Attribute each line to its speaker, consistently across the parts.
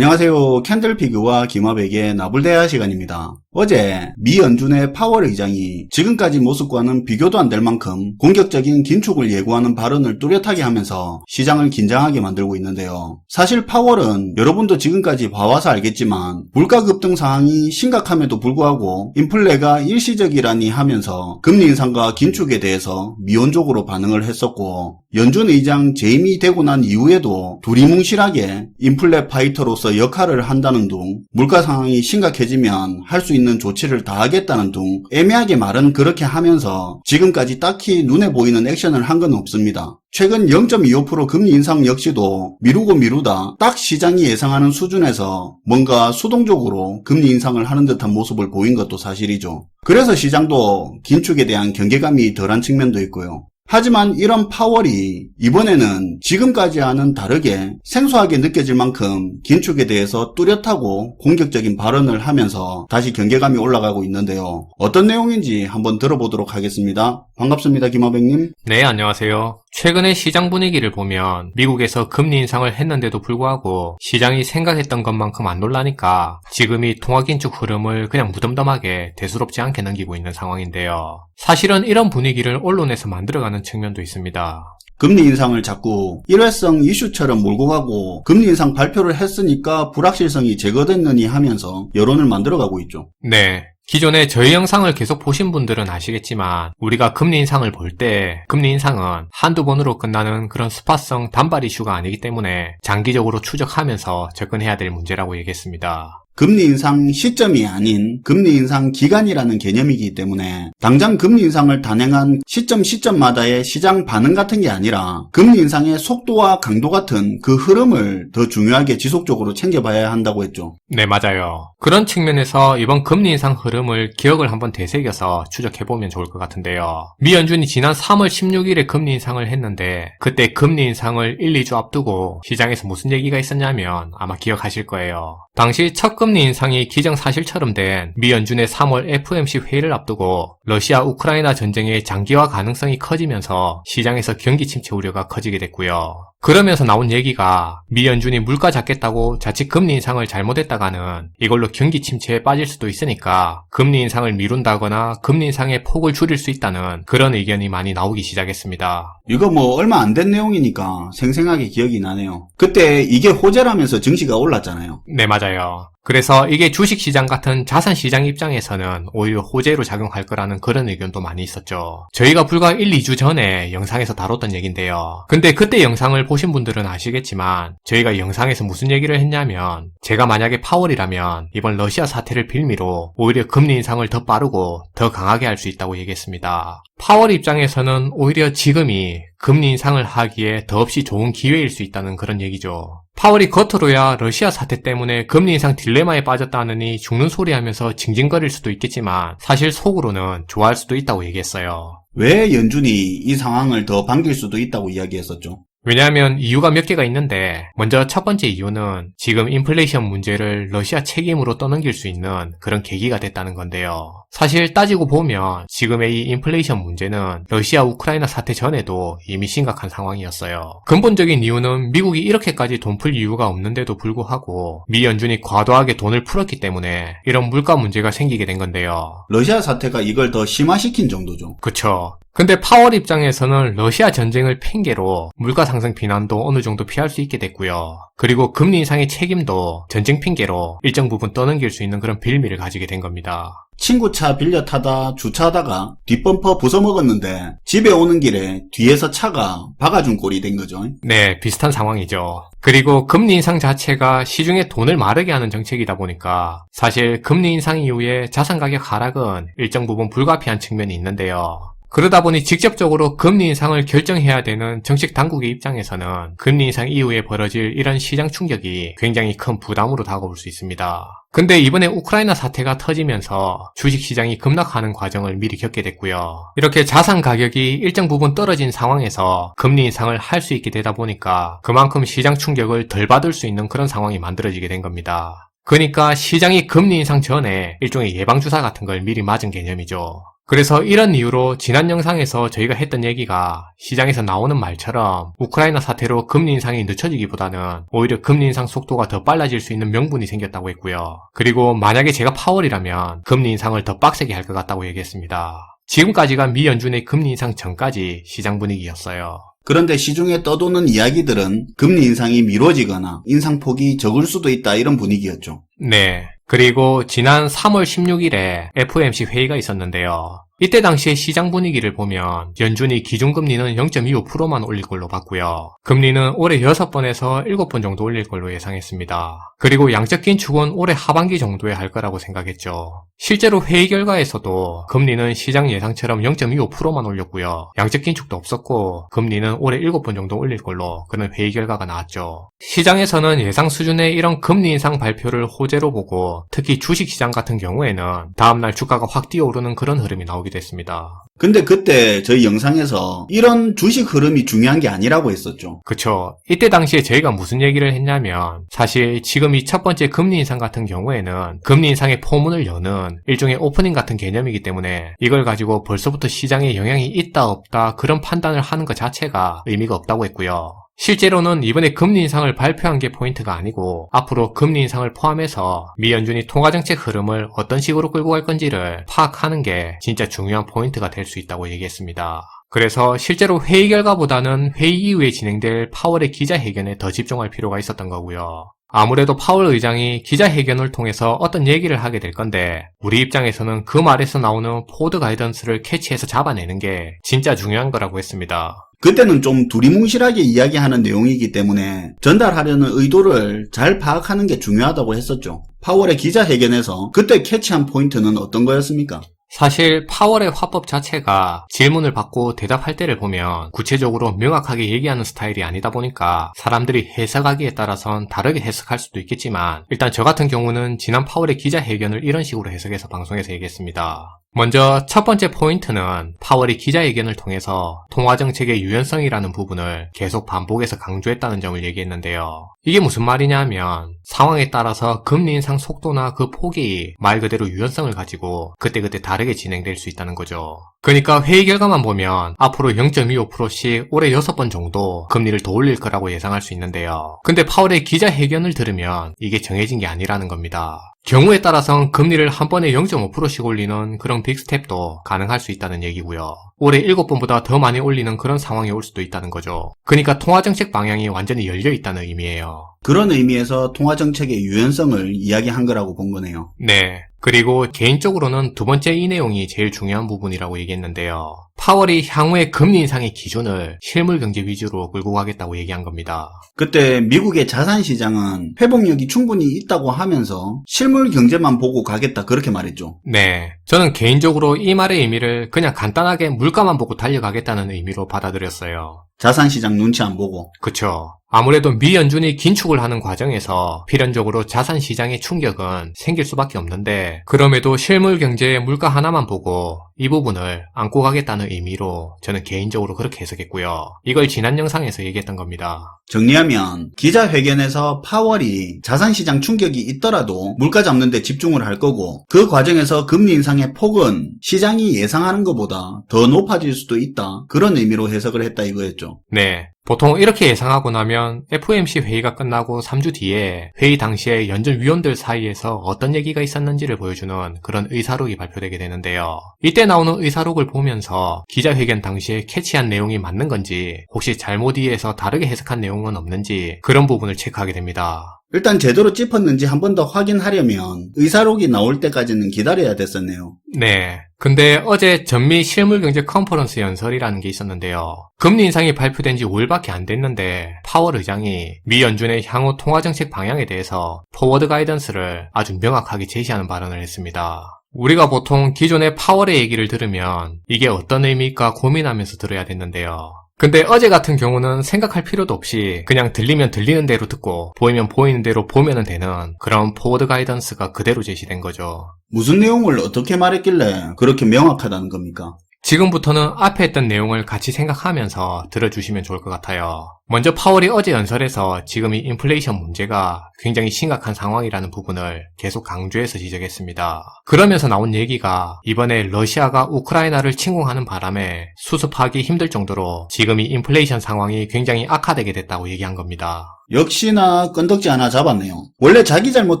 Speaker 1: 안녕하세요. 캔들피그와 김화백의 나불대화 시간입니다. 어제 미연준의 파월 의장이 지금까지 모습과는 비교도 안 될 만큼 공격적인 긴축을 예고하는 발언을 뚜렷하게 하면서 시장을 긴장하게 만들고 있는데요. 사실 파월은 여러분도 지금까지 봐와서 알겠지만 물가 급등 상황이 심각함에도 불구하고 인플레가 일시적이라니 하면서 금리 인상과 긴축에 대해서 미온적으로 반응을 했었고, 연준 의장 재임이 되고 난 이후에도 두리뭉실하게 인플레 파이터로서 역할을 한다는 둥, 물가 상황이 심각해지면 할 수 있는 조치를 다 하겠다는 둥, 애매하게 말은 그렇게 하면서 지금까지 딱히 눈에 보이는 액션을 한 건 없습니다. 최근 0.25% 금리 인상 역시도 미루다 딱 시장이 예상하는 수준에서 뭔가 수동적으로 금리 인상을 하는 듯한 모습을 보인 것도 사실이죠. 그래서 시장도 긴축에 대한 경계감이 덜한 측면도 있고요. 하지만 이런 파월이 이번에는 지금까지와는 다르게 생소하게 느껴질 만큼 긴축에 대해서 뚜렷하고 공격적인 발언을 하면서 다시 경계감이 올라가고 있는데요. 어떤 내용인지 한번 들어보도록 하겠습니다. 반갑습니다, 김화백님.
Speaker 2: 네, 안녕하세요. 최근의 시장 분위기를 보면 미국에서 금리 인상을 했는데도 불구하고 시장이 생각했던 것만큼 안 놀라니까 지금이 통화긴축 흐름을 그냥 무덤덤하게 대수롭지 않게 넘기고 있는 상황인데요. 사실은 이런 분위기를 언론에서 만들어가는 측면도 있습니다.
Speaker 1: 금리 인상을 자꾸 일회성 이슈처럼 몰고 가고 금리 인상 발표를 했으니까 불확실성이 제거됐느니 하면서 여론을 만들어가고 있죠.
Speaker 2: 네. 기존에 저희 영상을 계속 보신 분들은 아시겠지만 우리가 금리 인상을 볼 때 금리 인상은 한두 번으로 끝나는 그런 스팟성 단발 이슈가 아니기 때문에 장기적으로 추적하면서 접근해야 될 문제라고 얘기했습니다.
Speaker 1: 금리 인상 시점이 아닌 금리 인상 기간이라는 개념이기 때문에 당장 금리 인상을 단행한 시점마다의 시장 반응 같은 게 아니라 금리 인상의 속도와 강도 같은 그 흐름을 더 중요하게 지속적으로 챙겨봐야 한다고 했죠.
Speaker 2: 네, 맞아요. 그런 측면에서 이번 금리 인상 흐름을 기억을 한번 되새겨서 추적해보면 좋을 것 같은데요. 미 연준이 지난 3월 16일에 금리 인상을 했는데 그때 금리 인상을 1, 2주 앞두고 시장에서 무슨 얘기가 있었냐면 아마 기억하실 거예요. 당시 첫 금리 인상이 기정사실처럼 된 미 연준의 3월 FOMC 회의를 앞두고 러시아 우크라이나 전쟁의 장기화 가능성이 커지면서 시장에서 경기 침체 우려가 커지게 됐고요. 그러면서 나온 얘기가 미 연준이 물가 잡겠다고 자칫 금리 인상을 잘못했다가는 이걸로 경기 침체에 빠질 수도 있으니까 금리 인상을 미룬다거나 금리 인상의 폭을 줄일 수 있다는 그런 의견이 많이 나오기 시작했습니다.
Speaker 1: 이거 얼마 안 된 내용이니까 생생하게 기억이 나네요. 그때 이게 호재라면서 증시가 올랐잖아요.
Speaker 2: 네, 맞아요. 그래서 이게 주식시장 같은 자산시장 입장에서는 오히려 호재로 작용할 거라는 그런 의견도 많이 있었죠. 저희가 불과 1, 2주 전에 영상에서 다뤘던 얘기인데요. 근데 그때 영상을 보신 분들은 아시겠지만 저희가 영상에서 무슨 얘기를 했냐면 제가 만약에 파월이라면 이번 러시아 사태를 빌미로 오히려 금리 인상을 더 빠르고 더 강하게 할 수 있다고 얘기했습니다. 파월 입장에서는 오히려 지금이 금리 인상을 하기에 더없이 좋은 기회일 수 있다는 그런 얘기죠. 파월이 겉으로야 러시아 사태 때문에 금리 인상 딜레마에 빠졌다느니 죽는 소리 하면서 징징거릴 수도 있겠지만 사실 속으로는 좋아할 수도 있다고 얘기했어요.
Speaker 1: 왜 연준이 이 상황을 더 반길 수도 있다고 이야기했었죠?
Speaker 2: 왜냐하면 이유가 몇 개가 있는데 먼저 첫 번째 이유는 지금 인플레이션 문제를 러시아 책임으로 떠넘길 수 있는 그런 계기가 됐다는 건데요. 사실 따지고 보면 지금의 이 인플레이션 문제는 러시아 우크라이나 사태 전에도 이미 심각한 상황이었어요. 근본적인 이유는 미국이 이렇게까지 돈 풀 이유가 없는데도 불구하고 미 연준이 과도하게 돈을 풀었기 때문에 이런 물가 문제가 생기게 된 건데요.
Speaker 1: 러시아 사태가 이걸 더 심화시킨 정도죠.
Speaker 2: 그쵸. 근데 파월 입장에서는 러시아 전쟁을 핑계로 물가 상승 비난도 어느 정도 피할 수 있게 됐고요. 그리고 금리 인상의 책임도 전쟁 핑계로 일정 부분 떠넘길 수 있는 그런 빌미를 가지게 된 겁니다.
Speaker 1: 친구 차 빌려 타다 주차하다가 뒷범퍼 부숴먹었는데 집에 오는 길에 뒤에서 차가 박아준 꼴이 된 거죠.
Speaker 2: 네, 비슷한 상황이죠. 그리고 금리 인상 자체가 시중에 돈을 마르게 하는 정책이다 보니까 사실 금리 인상 이후에 자산 가격 하락은 일정 부분 불가피한 측면이 있는데요. 그러다 보니 직접적으로 금리 인상을 결정해야 되는 정책 당국의 입장에서는 금리 인상 이후에 벌어질 이런 시장 충격이 굉장히 큰 부담으로 다가올 수 있습니다. 근데 이번에 우크라이나 사태가 터지면서 주식시장이 급락하는 과정을 미리 겪게 됐고요. 이렇게 자산 가격이 일정 부분 떨어진 상황에서 금리 인상을 할 수 있게 되다 보니까 그만큼 시장 충격을 덜 받을 수 있는 그런 상황이 만들어지게 된 겁니다. 그러니까 시장이 금리 인상 전에 일종의 예방주사 같은 걸 미리 맞은 개념이죠. 그래서 이런 이유로 지난 영상에서 저희가 했던 얘기가 시장에서 나오는 말처럼 우크라이나 사태로 금리 인상이 늦춰지기보다는 오히려 금리 인상 속도가 더 빨라질 수 있는 명분이 생겼다고 했고요. 그리고 만약에 제가 파월이라면 금리 인상을 더 빡세게 할 것 같다고 얘기했습니다. 지금까지가 미 연준의 금리 인상 전까지 시장 분위기였어요.
Speaker 1: 그런데 시중에 떠도는 이야기들은 금리 인상이 미뤄지거나 인상폭이 적을 수도 있다 이런 분위기였죠.
Speaker 2: 네. 그리고 지난 3월 16일에 FOMC 회의가 있었는데요. 이때 당시에 시장 분위기를 보면 연준이 기준금리는 0.25%만 올릴 걸로 봤고요. 금리는 올해 6번에서 7번 정도 올릴 걸로 예상했습니다. 그리고 양적 긴축은 올해 하반기 정도에 할 거라고 생각했죠. 실제로 회의 결과에서도 금리는 시장 예상처럼 0.25%만 올렸고요. 양적 긴축도 없었고 금리는 올해 7번 정도 올릴 걸로 그런 회의 결과가 나왔죠. 시장에서는 예상 수준의 이런 금리 인상 발표를 호재로 보고 특히 주식시장 같은 경우에는 다음날 주가가 확 뛰어오르는 그런 흐름이 나오게 됐습니다.
Speaker 1: 근데 그때 저희 영상에서 이런 주식 흐름이 중요한 게 아니라고 했었죠.
Speaker 2: 그쵸. 이때 당시에 저희가 무슨 얘기를 했냐면 사실 지금 이 첫 번째 금리 인상 같은 경우에는 금리 인상의 포문을 여는 일종의 오프닝 같은 개념이기 때문에 이걸 가지고 벌써부터 시장에 영향이 있다 없다 그런 판단을 하는 것 자체가 의미가 없다고 했고요. 실제로는 이번에 금리 인상을 발표한 게 포인트가 아니고 앞으로 금리 인상을 포함해서 미 연준이 통화정책 흐름을 어떤 식으로 끌고 갈 건지를 파악하는 게 진짜 중요한 포인트가 될 수 있다고 얘기했습니다. 그래서 실제로 회의 결과보다는 회의 이후에 진행될 파월의 기자회견에 더 집중할 필요가 있었던 거고요. 아무래도 파월 의장이 기자회견을 통해서 어떤 얘기를 하게 될 건데 우리 입장에서는 그 말에서 나오는 포워드 가이던스를 캐치해서 잡아내는 게 진짜 중요한 거라고 했습니다.
Speaker 1: 그때는 좀 두리뭉실하게 이야기하는 내용이기 때문에 전달하려는 의도를 잘 파악하는 게 중요하다고 했었죠. 파월의 기자회견에서 그때 캐치한 포인트는 어떤 거였습니까?
Speaker 2: 사실 파월의 화법 자체가 질문을 받고 대답할 때를 보면 구체적으로 명확하게 얘기하는 스타일이 아니다 보니까 사람들이 해석하기에 따라선 다르게 해석할 수도 있겠지만 일단 저 같은 경우는 지난 파월의 기자회견을 이런 식으로 해석해서 방송에서 얘기했습니다. 먼저 첫 번째 포인트는 파월이 기자회견을 통해서 통화정책의 유연성이라는 부분을 계속 반복해서 강조했다는 점을 얘기했는데요. 이게 무슨 말이냐 하면 상황에 따라서 금리 인상 속도나 그 폭이 말 그대로 유연성을 가지고 그때그때 다르게 진행될 수 있다는 거죠. 그러니까 회의 결과만 보면 앞으로 0.25%씩 올해 6번 정도 금리를 더 올릴 거라고 예상할 수 있는데요. 근데 파월의 기자회견을 들으면 이게 정해진 게 아니라는 겁니다. 경우에 따라선 금리를 한 번에 0.5%씩 올리는 그런 빅스텝도 가능할 수 있다는 얘기고요. 올해 7번보다 더 많이 올리는 그런 상황이 올 수도 있다는 거죠. 그러니까 통화정책 방향이 완전히 열려 있다는 의미예요.
Speaker 1: 그런 의미에서 통화정책의 유연성을 이야기한 거라고 본 거네요.
Speaker 2: 네. 그리고 개인적으로는 두 번째 이 내용이 제일 중요한 부분이라고 얘기했는데요. 파월이 향후의 금리 인상의 기준을 실물 경제 위주로 끌고 가겠다고 얘기한 겁니다.
Speaker 1: 그때 미국의 자산시장은 회복력이 충분히 있다고 하면서 실물 경제만 보고 가겠다 그렇게 말했죠.
Speaker 2: 네. 저는 개인적으로 이 말의 의미를 그냥 간단하게 물가만 보고 달려가겠다는 의미로 받아들였어요.
Speaker 1: 자산시장 눈치 안 보고.
Speaker 2: 그쵸. 아무래도 미 연준이 긴축을 하는 과정에서 필연적으로 자산시장의 충격은 생길 수밖에 없는데 그럼에도 실물 경제의 물가 하나만 보고 이 부분을 안고 가겠다는 의미로 저는 개인적으로 그렇게 해석했고요. 이걸 지난 영상에서 얘기했던 겁니다.
Speaker 1: 정리하면 기자회견에서 파월이 자산시장 충격이 있더라도 물가 잡는 데 집중을 할 거고 그 과정에서 금리 인상의 폭은 시장이 예상하는 것보다 더 높아질 수도 있다. 그런 의미로 해석을 했다 이거였죠.
Speaker 2: 네. 보통 이렇게 예상하고 나면 FOMC 회의가 끝나고 3주 뒤에 회의 당시에 연준위원들 사이에서 어떤 얘기가 있었는지를 보여주는 그런 의사록이 발표되게 되는데요. 이때 나오는 의사록을 보면서 기자회견 당시에 캐치한 내용이 맞는 건지 혹시 잘못 이해해서 다르게 해석한 내용은 없는지 그런 부분을 체크하게 됩니다.
Speaker 1: 일단 제대로 짚었는지 한 번 더 확인하려면 의사록이 나올 때까지는 기다려야 됐었네요.
Speaker 2: 네. 근데 어제 전미 실물경제 컨퍼런스 연설이라는 게 있었는데요. 금리 인상이 발표된 지 5일밖에 안 됐는데 파월 의장이 미 연준의 향후 통화정책 방향에 대해서 포워드 가이던스를 아주 명확하게 제시하는 발언을 했습니다. 우리가 보통 기존의 파월의 얘기를 들으면 이게 어떤 의미일까 고민하면서 들어야 됐는데요. 근데 어제 같은 경우는 생각할 필요도 없이 그냥 들리면 들리는 대로 듣고 보이면 보이는 대로 보면 되는 그런 포워드 가이던스가 그대로 제시된 거죠.
Speaker 1: 무슨 내용을 어떻게 말했길래 그렇게 명확하다는 겁니까?
Speaker 2: 지금부터는 앞에 했던 내용을 같이 생각하면서 들어주시면 좋을 것 같아요. 먼저 파월이 어제 연설에서 지금 이 인플레이션 문제가 굉장히 심각한 상황이라는 부분을 계속 강조해서 지적했습니다. 그러면서 나온 얘기가 이번에 러시아가 우크라이나를 침공하는 바람에 수습하기 힘들 정도로 지금 이 인플레이션 상황이 굉장히 악화되게 됐다고 얘기한 겁니다.
Speaker 1: 역시나 건덕지 하나 잡았네요. 원래 자기 잘못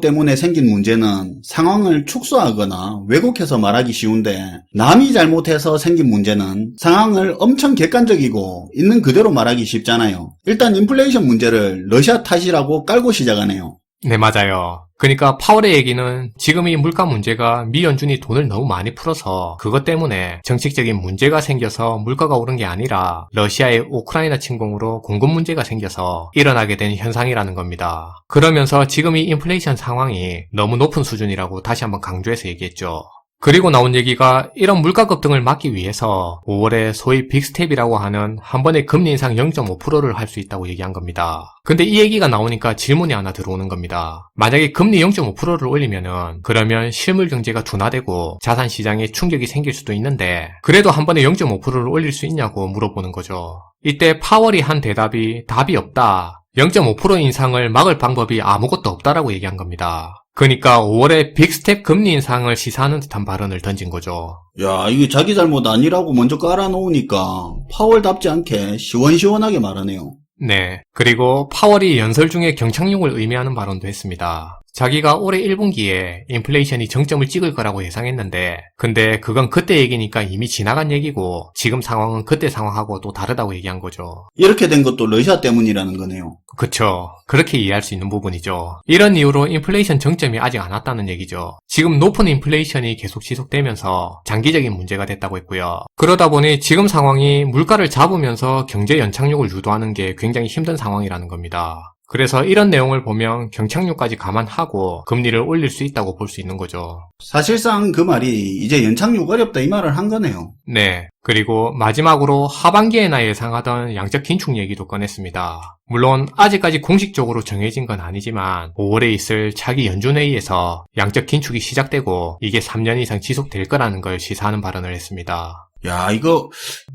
Speaker 1: 때문에 생긴 문제는 상황을 축소하거나 왜곡해서 말하기 쉬운데 남이 잘못해서 생긴 문제는 상황을 엄청 객관적이고 있는 그대로 말하기 쉽잖아요. 일단 인플레이션 문제를 러시아 탓이라고 깔고 시작하네요.
Speaker 2: 네, 맞아요. 그러니까 파월의 얘기는 지금 이 물가 문제가 미 연준이 돈을 너무 많이 풀어서 그것 때문에 정책적인 문제가 생겨서 물가가 오른 게 아니라 러시아의 우크라이나 침공으로 공급 문제가 생겨서 일어나게 된 현상이라는 겁니다. 그러면서 지금 이 인플레이션 상황이 너무 높은 수준이라고 다시 한번 강조해서 얘기했죠. 그리고 나온 얘기가 이런 물가 급등을 막기 위해서 5월에 소위 빅스텝이라고 하는 한 번에 금리 인상 0.5%를 할 수 있다고 얘기한 겁니다. 근데 이 얘기가 나오니까 질문이 하나 들어오는 겁니다. 만약에 금리 0.5%를 올리면은 그러면 실물 경제가 둔화되고 자산 시장에 충격이 생길 수도 있는데 그래도 한 번에 0.5%를 올릴 수 있냐고 물어보는 거죠. 이때 파월이 한 대답이 답이 없다. 0.5% 인상을 막을 방법이 아무것도 없다라고 얘기한 겁니다. 그러니까 5월에 빅스텝 금리 인상을 시사하는 듯한 발언을 던진 거죠.
Speaker 1: 야, 이게 자기 잘못 아니라고 먼저 깔아놓으니까 파월답지 않게 시원시원하게 말하네요.
Speaker 2: 네. 그리고 파월이 연설 중에 경착륙을 의미하는 발언도 했습니다. 자기가 올해 1분기에 인플레이션이 정점을 찍을 거라고 예상했는데 근데 그건 그때 얘기니까 이미 지나간 얘기고 지금 상황은 그때 상황하고 또 다르다고 얘기한 거죠.
Speaker 1: 이렇게 된 것도 러시아 때문이라는 거네요.
Speaker 2: 그쵸. 그렇게 이해할 수 있는 부분이죠. 이런 이유로 인플레이션 정점이 아직 안 왔다는 얘기죠. 지금 높은 인플레이션이 계속 지속되면서 장기적인 문제가 됐다고 했고요. 그러다 보니 지금 상황이 물가를 잡으면서 경제 연착륙을 유도하는 게 굉장히 힘든 상황이라는 겁니다. 그래서 이런 내용을 보면 경착륙까지 감안하고 금리를 올릴 수 있다고 볼 수 있는 거죠.
Speaker 1: 사실상 그 말이 이제 연착륙 어렵다 이 말을 한 거네요.
Speaker 2: 네. 그리고 마지막으로 하반기에나 예상하던 양적 긴축 얘기도 꺼냈습니다. 물론 아직까지 공식적으로 정해진 건 아니지만 5월에 있을 차기 연준회의에서 양적 긴축이 시작되고 이게 3년 이상 지속될 거라는 걸 시사하는 발언을 했습니다.
Speaker 1: 야, 이거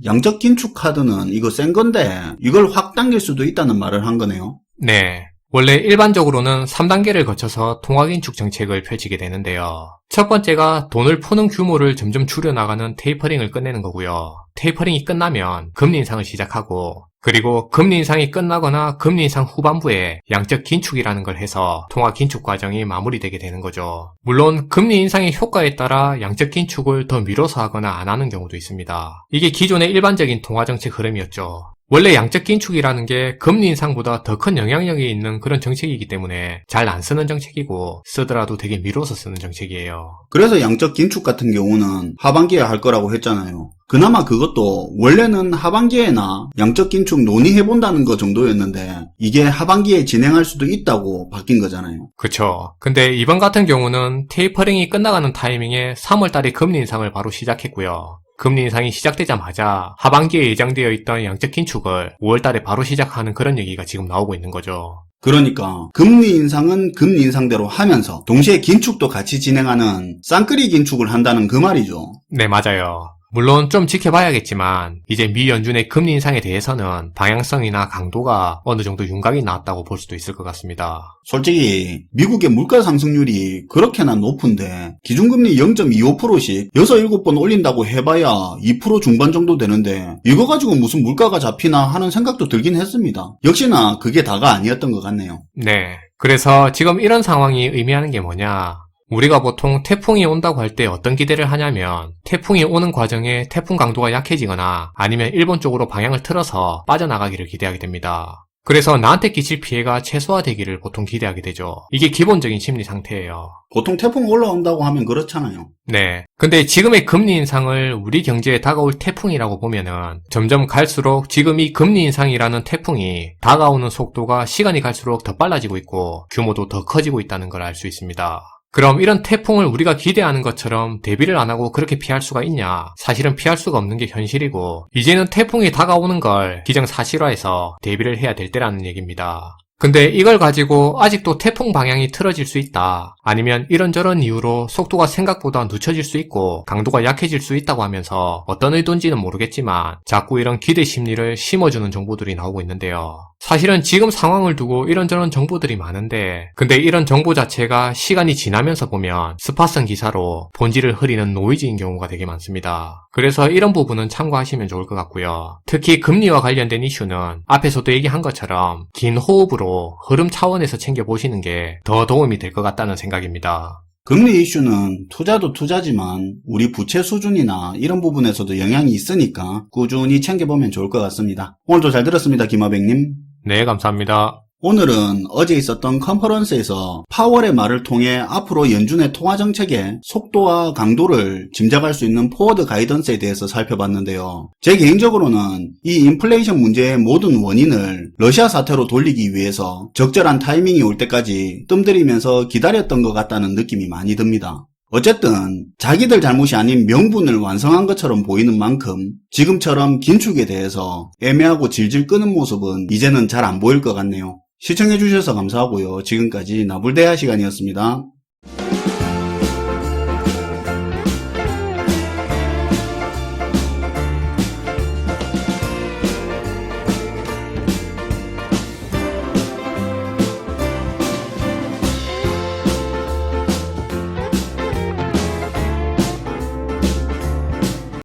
Speaker 1: 양적 긴축 카드는 이거 센 건데 이걸 확 당길 수도 있다는 말을 한 거네요.
Speaker 2: 네. 원래 일반적으로는 3단계를 거쳐서 통화긴축 정책을 펼치게 되는데요. 첫 번째가 돈을 푸는 규모를 점점 줄여나가는 테이퍼링을 끝내는 거고요. 테이퍼링이 끝나면 금리 인상을 시작하고 그리고 금리 인상이 끝나거나 금리 인상 후반부에 양적 긴축이라는 걸 해서 통화 긴축 과정이 마무리되게 되는 거죠. 물론 금리 인상의 효과에 따라 양적 긴축을 더 미뤄서 하거나 안 하는 경우도 있습니다. 이게 기존의 일반적인 통화 정책 흐름이었죠. 원래 양적 긴축이라는 게 금리 인상보다 더 큰 영향력이 있는 그런 정책이기 때문에 잘 안 쓰는 정책이고 쓰더라도 되게 미뤄서 쓰는 정책이에요.
Speaker 1: 그래서 양적 긴축 같은 경우는 하반기에 할 거라고 했잖아요. 그나마 그것도 원래는 하반기에나 양적 긴축 논의해본다는 거 정도였는데 이게 하반기에 진행할 수도 있다고 바뀐 거잖아요.
Speaker 2: 그쵸. 근데 이번 같은 경우는 테이퍼링이 끝나가는 타이밍에 3월달에 금리 인상을 바로 시작했고요. 금리 인상이 시작되자마자 하반기에 예정되어 있던 양적 긴축을 5월달에 바로 시작하는 그런 얘기가 지금 나오고 있는 거죠.
Speaker 1: 그러니까 금리 인상은 금리 인상대로 하면서 동시에 긴축도 같이 진행하는 쌍끌이 긴축을 한다는 그 말이죠.
Speaker 2: 네, 맞아요. 물론 좀 지켜봐야겠지만 이제 미 연준의 금리 인상에 대해서는 방향성이나 강도가 어느 정도 윤곽이 나왔다고 볼 수도 있을 것 같습니다.
Speaker 1: 솔직히 미국의 물가 상승률이 그렇게나 높은데 기준금리 0.25%씩 6, 7번 올린다고 해봐야 2% 중반 정도 되는데 이거 가지고 무슨 물가가 잡히나 하는 생각도 들긴 했습니다. 역시나 그게 다가 아니었던 것 같네요.
Speaker 2: 네. 그래서 지금 이런 상황이 의미하는 게 뭐냐? 우리가 보통 태풍이 온다고 할 때 어떤 기대를 하냐면 태풍이 오는 과정에 태풍 강도가 약해지거나 아니면 일본 쪽으로 방향을 틀어서 빠져나가기를 기대하게 됩니다. 그래서 나한테 끼칠 피해가 최소화되기를 보통 기대하게 되죠. 이게 기본적인 심리 상태예요.
Speaker 1: 보통 태풍 올라온다고 하면 그렇잖아요.
Speaker 2: 네. 근데 지금의 금리 인상을 우리 경제에 다가올 태풍이라고 보면은 점점 갈수록 지금 이 금리 인상이라는 태풍이 다가오는 속도가 시간이 갈수록 더 빨라지고 있고 규모도 더 커지고 있다는 걸 알 수 있습니다. 그럼 이런 태풍을 우리가 기대하는 것처럼 대비를 안 하고 그렇게 피할 수가 있냐? 사실은 피할 수가 없는 게 현실이고 이제는 태풍이 다가오는 걸 기정사실화해서 대비를 해야 될 때라는 얘기입니다. 근데 이걸 가지고 아직도 태풍 방향이 틀어질 수 있다. 아니면 이런저런 이유로 속도가 생각보다 늦춰질 수 있고 강도가 약해질 수 있다고 하면서 어떤 의도인지는 모르겠지만 자꾸 이런 기대 심리를 심어주는 정보들이 나오고 있는데요. 사실은 지금 상황을 두고 이런저런 정보들이 많은데 근데 이런 정보 자체가 시간이 지나면서 보면 스팟성 기사로 본질을 흐리는 노이즈인 경우가 되게 많습니다. 그래서 이런 부분은 참고하시면 좋을 것 같고요. 특히 금리와 관련된 이슈는 앞에서도 얘기한 것처럼 긴 호흡으로 흐름 차원에서 챙겨보시는 게 더 도움이 될 것 같다는 생각입니다.
Speaker 1: 금리 이슈는 투자도 투자지만 우리 부채 수준이나 이런 부분에서도 영향이 있으니까 꾸준히 챙겨보면 좋을 것 같습니다. 오늘도 잘 들었습니다, 김하백님.
Speaker 2: 네, 감사합니다.
Speaker 1: 오늘은 어제 있었던 컨퍼런스에서 파월의 말을 통해 앞으로 연준의 통화 정책의 속도와 강도를 짐작할 수 있는 포워드 가이던스에 대해서 살펴봤는데요. 제 개인적으로는 이 인플레이션 문제의 모든 원인을 러시아 사태로 돌리기 위해서 적절한 타이밍이 올 때까지 뜸들이면서 기다렸던 것 같다는 느낌이 많이 듭니다. 어쨌든 자기들 잘못이 아닌 명분을 완성한 것처럼 보이는 만큼 지금처럼 긴축에 대해서 애매하고 질질 끄는 모습은 이제는 잘 안 보일 것 같네요. 시청해주셔서 감사하고요. 지금까지 나불대화 시간이었습니다.